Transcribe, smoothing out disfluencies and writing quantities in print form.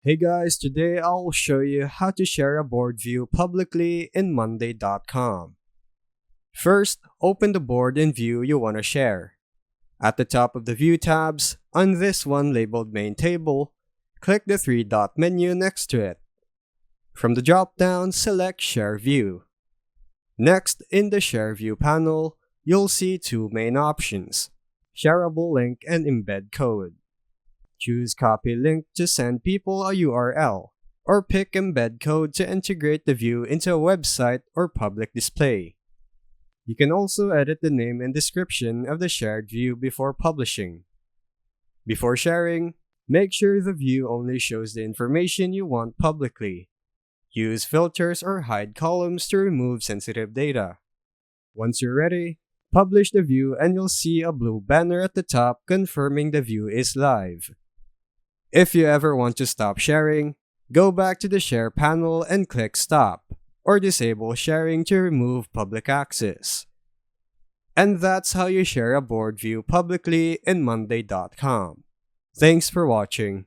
Hey guys, today I'll show you how to share a board view publicly in Monday.com. First, open the board and view you want to share. At the top of the View tabs, on this one labeled Main Table, click the three-dot menu next to it. From the drop-down, select Share View. Next, in the Share View panel, you'll see two main options: Shareable Link and Embed Code. Choose Copy Link to send people a URL, or pick Embed Code to integrate the view into a website or public display. You can also edit the name and description of the shared view before publishing. Before sharing, make sure the view only shows the information you want publicly. Use filters or hide columns to remove sensitive data. Once you're ready, publish the view and you'll see a blue banner at the top confirming the view is live. If you ever want to stop sharing, go back to the Share panel and click Stop, or disable sharing to remove public access. And that's how you share a board view publicly in Monday.com. Thanks for watching.